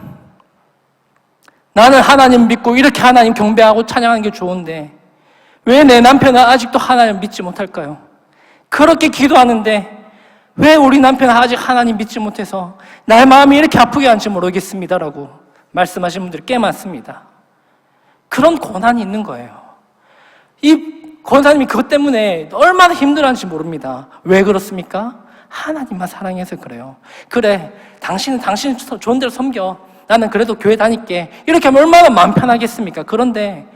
나는 하나님 믿고 이렇게 하나님 경배하고 찬양하는 게 좋은데 왜 내 남편은 아직도 하나님 믿지 못할까요? 그렇게 기도하는데 왜 우리 남편은 아직 하나님 믿지 못해서 나의 마음이 이렇게 아프게 하는지 모르겠습니다라고 말씀하신 분들이 꽤 많습니다. 그런 고난이 있는 거예요. 이 권사님이 그것 때문에 얼마나 힘들어하는지 모릅니다. 왜 그렇습니까? 하나님만 사랑해서 그래요. 그래, 당신은 좋은 대로 섬겨. 나는 그래도 교회 다닐게. 이렇게 하면 얼마나 마음 편하겠습니까? 그런데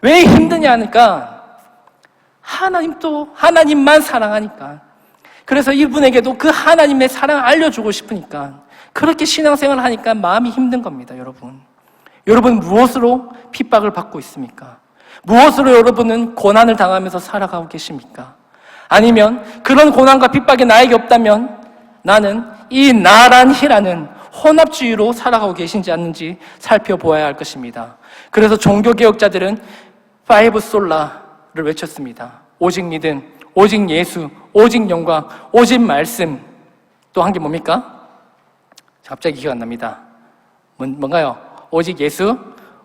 왜 힘드냐 하니까 하나님만 사랑하니까. 그래서 이분에게도 그 하나님의 사랑을 알려주고 싶으니까 그렇게 신앙생활을 하니까 마음이 힘든 겁니다, 여러분. 여러분 무엇으로 핍박을 받고 있습니까? 무엇으로 여러분은 고난을 당하면서 살아가고 계십니까? 아니면 그런 고난과 핍박이 나에게 없다면 나는 이 나란히라는 혼합주의로 살아가고 계신지 않는지 살펴보아야 할 것입니다. 그래서 종교개혁자들은 파이브 솔라를 외쳤습니다. 오직 믿음, 오직 예수, 오직 영광, 오직 말씀. 또 한 게 뭡니까? 갑자기 기억 안 납니다. 뭔가요? 오직 예수,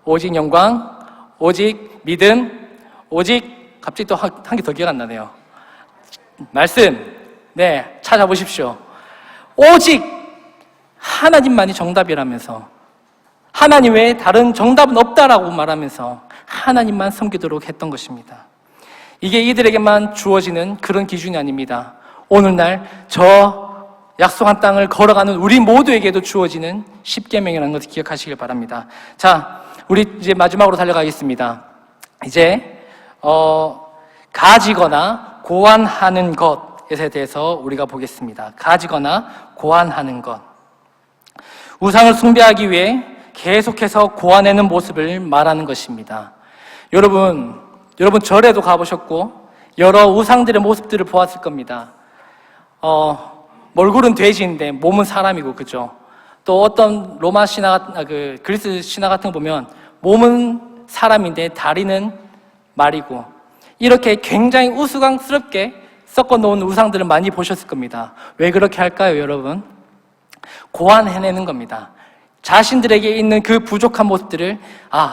오직 영광, 오직 믿음, 오직 갑자기 또 한 개 더 기억 안 나네요. 말씀. 네, 찾아보십시오. 오직 하나님만이 정답이라면서 하나님 외에 다른 정답은 없다라고 말하면서 하나님만 섬기도록 했던 것입니다. 이게 이들에게만 주어지는 그런 기준이 아닙니다. 오늘날 저 약속한 땅을 걸어가는 우리 모두에게도 주어지는 십계명이라는 것을 기억하시길 바랍니다. 자, 우리 이제 마지막으로 달려가겠습니다. 이제 가지거나 고안하는 것에 대해서 우리가 보겠습니다. 가지거나 고안하는 것. 우상을 숭배하기 위해 계속해서 고안해는 모습을 말하는 것입니다. 여러분 절에도 가보셨고 여러 우상들의 모습들을 보았을 겁니다. 얼굴은 돼지인데 몸은 사람이고, 그죠? 또 어떤 로마 신화, 그리스 신화 같은 거 보면 몸은 사람인데 다리는 말이고, 이렇게 굉장히 우스꽝스럽게 섞어 놓은 우상들을 많이 보셨을 겁니다. 왜 그렇게 할까요, 여러분? 고안해내는 겁니다. 자신들에게 있는 그 부족한 모습들을,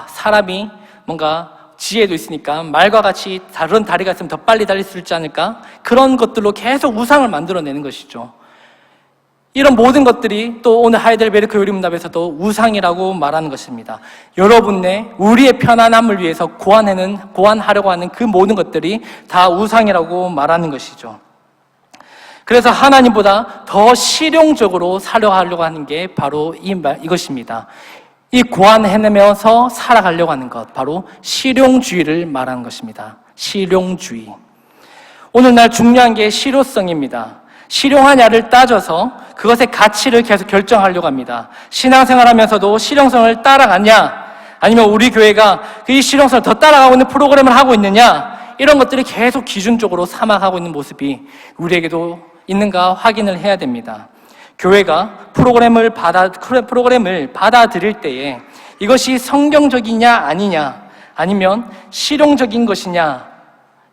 사람이 뭔가 지혜도 있으니까 말과 같이 다른 다리가 있으면 더 빨리 달릴 수 있지 않을까? 그런 것들로 계속 우상을 만들어내는 것이죠. 이런 모든 것들이 또 오늘 하이델베르크 교리문답에서도 우상이라고 말하는 것입니다. 여러분의 우리의 편안함을 위해서 고안하려고 하는 그 모든 것들이 다 우상이라고 말하는 것이죠. 그래서 하나님보다 더 실용적으로 살아가려고 하는 게 바로 이것입니다. 이 고안해내면서 살아가려고 하는 것, 바로 실용주의를 말하는 것입니다. 실용주의. 오늘날 중요한 게 실효성입니다. 실용하냐를 따져서 그것의 가치를 계속 결정하려고 합니다. 신앙생활하면서도 실용성을 따라가냐, 아니면 우리 교회가 이 실용성을 더 따라가고 있는 프로그램을 하고 있느냐, 이런 것들이 계속 기준적으로 삼아가고 있는 모습이 우리에게도 있는가 확인을 해야 됩니다. 교회가 프로그램을 받아들일 때에 이것이 성경적이냐 아니냐, 아니면 실용적인 것이냐,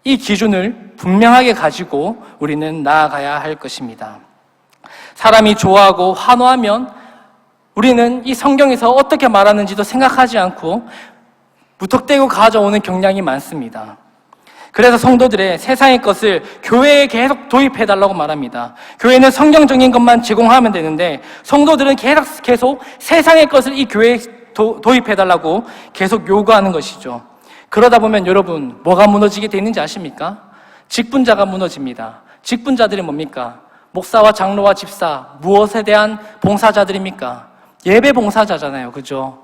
이 기준을 분명하게 가지고 우리는 나아가야 할 것입니다. 사람이 좋아하고 환호하면 우리는 이 성경에서 어떻게 말하는지도 생각하지 않고 무턱대고 가져오는 경향이 많습니다. 그래서 성도들의 세상의 것을 교회에 계속 도입해달라고 말합니다. 교회는 성경적인 것만 제공하면 되는데 성도들은 계속 세상의 것을 이 교회에 도입해달라고 계속 요구하는 것이죠. 그러다 보면 여러분, 뭐가 무너지게 되는지 아십니까? 직분자가 무너집니다. 직분자들이 뭡니까? 목사와 장로와 집사, 무엇에 대한 봉사자들입니까? 예배 봉사자잖아요. 그죠?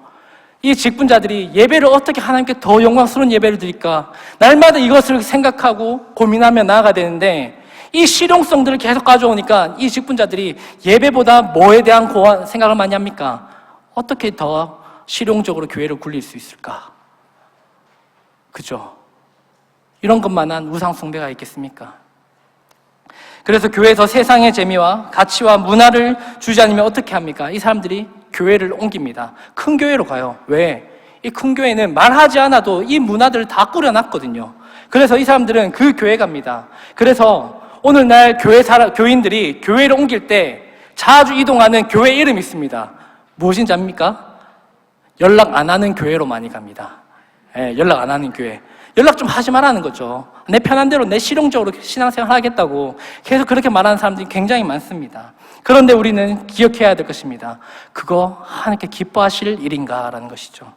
이 직분자들이 예배를 어떻게 하나님께 더 영광스러운 예배를 드릴까? 날마다 이것을 생각하고 고민하며 나아가야 되는데 이 실용성들을 계속 가져오니까 이 직분자들이 예배보다 뭐에 대한 생각을 많이 합니까? 어떻게 더 실용적으로 교회를 굴릴 수 있을까? 그죠? 이런 것만한 우상숭배가 있겠습니까? 그래서 교회에서 세상의 재미와 가치와 문화를 주지 않으면 어떻게 합니까? 이 사람들이 교회를 옮깁니다. 큰 교회로 가요. 왜? 이 큰 교회는 말하지 않아도 이 문화들을 다 꾸려놨거든요. 그래서 이 사람들은 그 교회 갑니다. 그래서 오늘날 교인들이 교회를 옮길 때 자주 이동하는 교회 이름이 있습니다. 무엇인지 압니까? 연락 안 하는 교회로 많이 갑니다. 연락 안 하는 교회. 연락 좀 하지 말라는 거죠. 내 편한 대로 내 실용적으로 신앙생활 하겠다고 계속 그렇게 말하는 사람들이 굉장히 많습니다. 그런데 우리는 기억해야 될 것입니다. 그거 하나님께 기뻐하실 일인가라는 것이죠.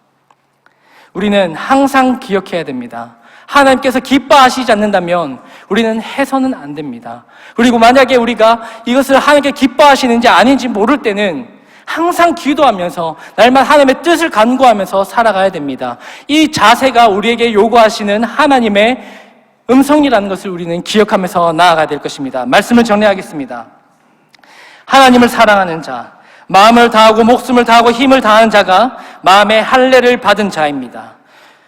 우리는 항상 기억해야 됩니다. 하나님께서 기뻐하시지 않는다면 우리는 해서는 안 됩니다. 그리고 만약에 우리가 이것을 하나님께 기뻐하시는지 아닌지 모를 때는 항상 기도하면서 날마다 하나님의 뜻을 간구하면서 살아가야 됩니다. 이 자세가 우리에게 요구하시는 하나님의 음성이라는 것을 우리는 기억하면서 나아가야 될 것입니다. 말씀을 정리하겠습니다. 하나님을 사랑하는 자, 마음을 다하고 목숨을 다하고 힘을 다하는 자가 마음의 할례를 받은 자입니다.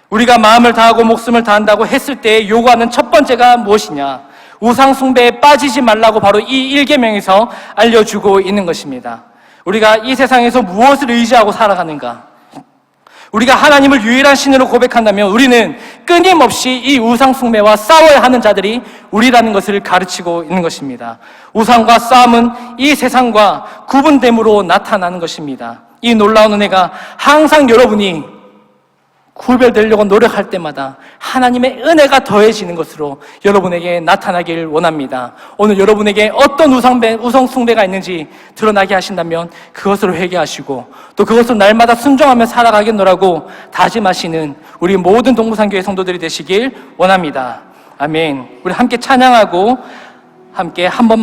우리가 마음을 다하고 목숨을 다한다고 했을 때 요구하는 첫 번째가 무엇이냐? 우상 숭배에 빠지지 말라고 바로 이 1계명에서 알려주고 있는 것입니다. 우리가 이 세상에서 무엇을 의지하고 살아가는가? 우리가 하나님을 유일한 신으로 고백한다면 우리는 끊임없이 이 우상 숭배와 싸워야 하는 자들이 우리라는 것을 가르치고 있는 것입니다. 우상과 싸움은 이 세상과 구분됨으로 나타나는 것입니다. 이 놀라운 은혜가 항상 여러분이 구별되려고 노력할 때마다 하나님의 은혜가 더해지는 것으로 여러분에게 나타나길 원합니다. 오늘 여러분에게 어떤 우상 숭배가 있는지 드러나게 하신다면 그것으로 회개하시고 또 그것을 날마다 순종하며 살아가겠노라고 다짐하시는 우리 모든 동부산교회 성도들이 되시길 원합니다. 아멘. 우리 함께 찬양하고 함께 한 번만